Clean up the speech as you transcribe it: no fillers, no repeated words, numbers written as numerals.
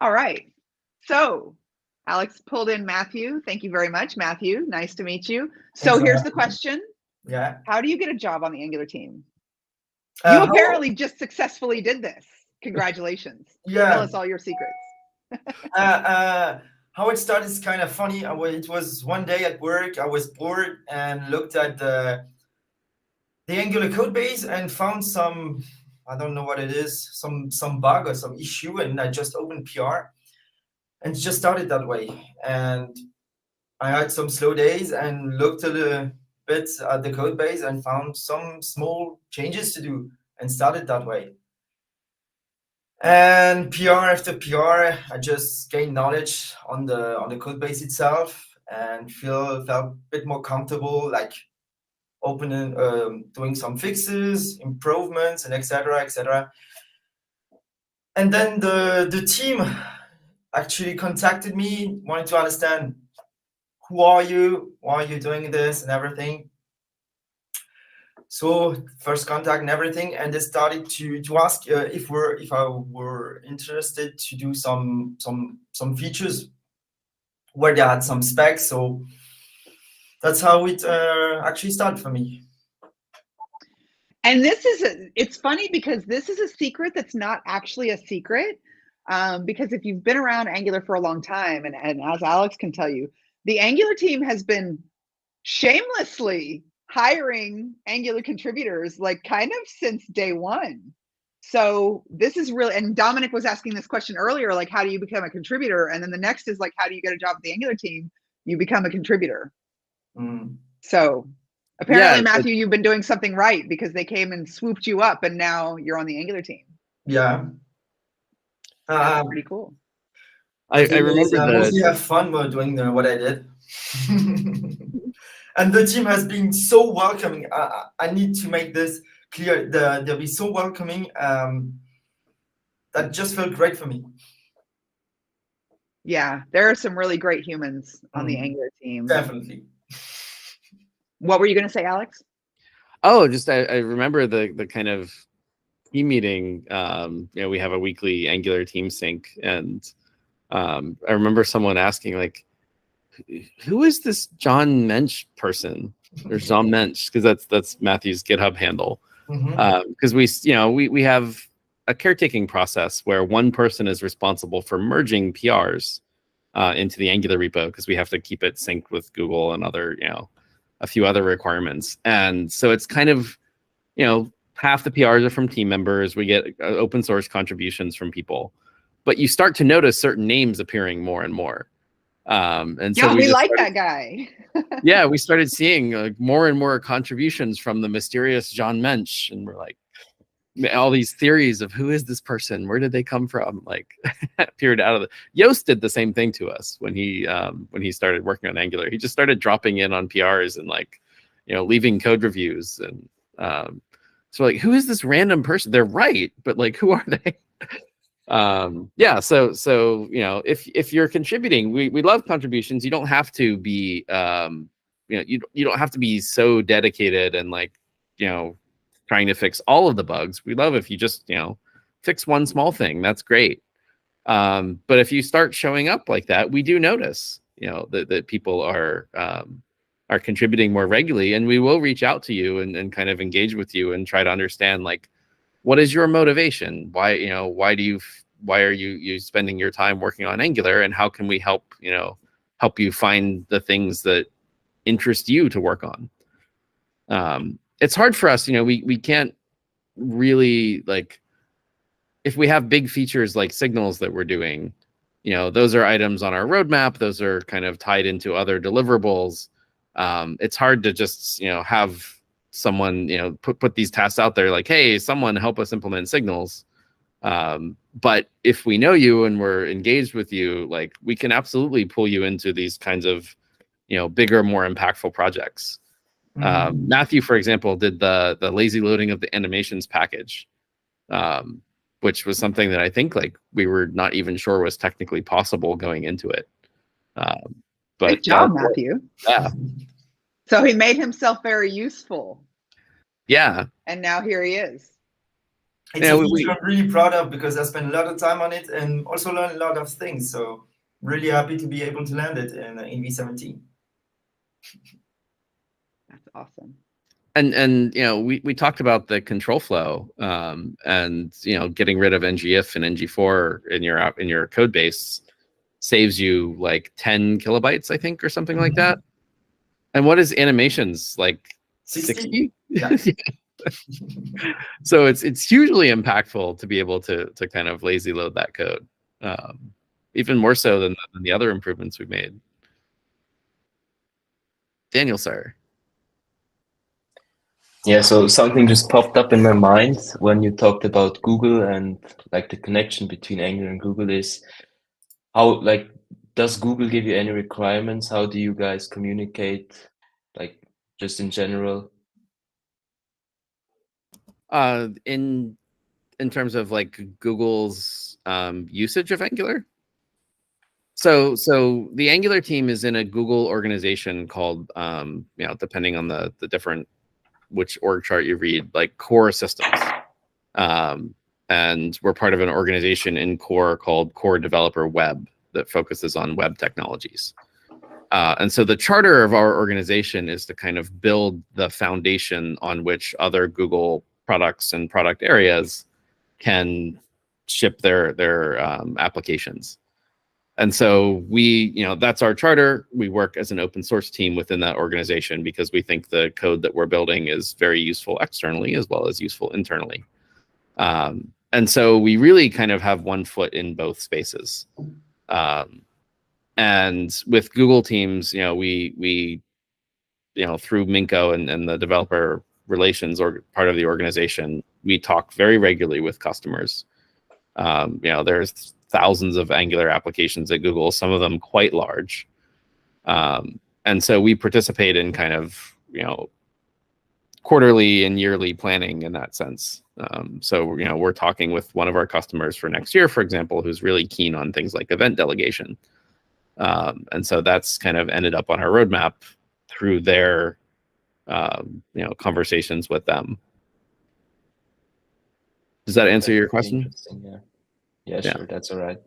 All right. So Alex pulled in Matthieu. Thank you very much, Matthieu. Nice to meet you. Thanks So for here's the having me. question. Yeah. How do you get a job on the Angular team? You How? apparently just successfully did this. Congratulations. Tell Yeah. us all your secrets. Uh, uh, how it started is kind of funny. It was one day at work. I was bored and looked at the Angular code base and found some, I don't know what it is, some bug or some issue, and I just opened PR and just started that way. And I had some slow days and looked a little bit at the code base and found some small changes to do and started that way. And PR after PR, I just gained knowledge on the code base itself and felt a bit more comfortable, like opening, doing some fixes, improvements, and etc. etc. And then the team actually contacted me, wanted to understand who are you, why are you doing this, and everything. So first contact and everything, and they started to ask if I were interested to do some features where they had some specs. So that's how it actually started for me. And it's funny because this is a secret that's not actually a secret. Because if you've been around Angular for a long time, and as Alex can tell you, the Angular team has been shamelessly hiring Angular contributors, like kind of since day one. So this is really, and Dominic was asking this question earlier, like, how do you become a contributor? And then the next is like, how do you get a job at the Angular team? You become a contributor. Mm. So Yeah, apparently, Matthieu, you've been doing something right because they came and swooped you up and now you're on the Angular team. Yeah. That's pretty cool. I Thing is, remember I the mostly have fun while doing what I did. And the team has been so welcoming. I need to make this clear. They'll be so welcoming. That just felt great for me. Yeah, there are some really great humans on the Angular team. Definitely. What were you going to say, Alex? Oh, just I remember the kind of team meeting. We have a weekly Angular team sync, and I remember someone asking, like, who is this John Mensch person, or Jean Mensch, because that's Matthew's GitHub handle. Because we have a caretaking process where one person is responsible for merging PRs into the Angular repo, because we have to keep it synced with Google and other, a few other requirements. And so it's kind of, half the PRs are from team members. We get open source contributions from people, but you start to notice certain names appearing more and more. And so we like that guy. Yeah, we started seeing more and more contributions from the mysterious John Mensch, and we're like, all these theories of who is this person, where did they come from, like appeared out of the. Yoast did the same thing to us when he started working on Angular. He just started dropping in on PRs and leaving code reviews, and so like, who is this random person? They're right, but like, who are they? So if you're contributing, we love contributions. You don't have to be you don't have to be so dedicated and trying to fix all of the bugs. We love if you just fix one small thing. That's great. But if you start showing up like that, we do notice that people are contributing more regularly, and we will reach out to you and kind of engage with you and try to understand, like, what is your motivation? Why are you spending your time working on Angular, and how can we help you find the things that interest you to work on? It's hard for us, we can't really, like, if we have big features like signals that we're doing, those are items on our roadmap, those are kind of tied into other deliverables. It's hard to just have someone put these tasks out there, like, hey, someone help us implement signals. But if we know you and we're engaged with you, like, we can absolutely pull you into these kinds of bigger, more impactful projects. Matthieu, for example, did the lazy loading of the animations package, which was something that I think, like, we were not even sure was technically possible going into it. But great job, Matthieu. Yeah. So he made himself very useful. Yeah. And now here he is. It's a feature I'm really proud of because I spent a lot of time on it and also learned a lot of things. So really happy to be able to land it in V17. That's awesome. And we talked about the control flow, and getting rid of ngIf and ngFor in your code base saves you like 10 kilobytes, I think, or something like that. And what is animations, like 60? Yeah. So it's hugely impactful to be able to kind of lazy load that code, even more so than the other improvements we've made. Daniel, sir. Yeah, so something just popped up in my mind when you talked about Google and like the connection between Angular and Google is how, like, does Google give you any requirements? How do you guys communicate, like, just in general? In terms of like Google's usage of Angular. So the Angular team is in a Google organization called, depending on the different which org chart you read, like Core Systems. And we're part of an organization in Core called Core Developer Web that focuses on web technologies. And so the charter of our organization is to kind of build the foundation on which other Google products and product areas can ship their applications. And so that's our charter. We work as an open source team within that organization because we think the code that we're building is very useful externally as well as useful internally. And so we really kind of have one foot in both spaces. And with Google Teams, we through Minko and the developer relations or part of the organization, we talk very regularly with customers. There's thousands of Angular applications at Google, some of them quite large. And so we participate in kind of, quarterly and yearly planning in that sense. So, we're talking with one of our customers for next year, for example, who's really keen on things like event delegation. And so that's kind of ended up on our roadmap through their, conversations with them. Does that answer your question? Yeah, sure. That's all right.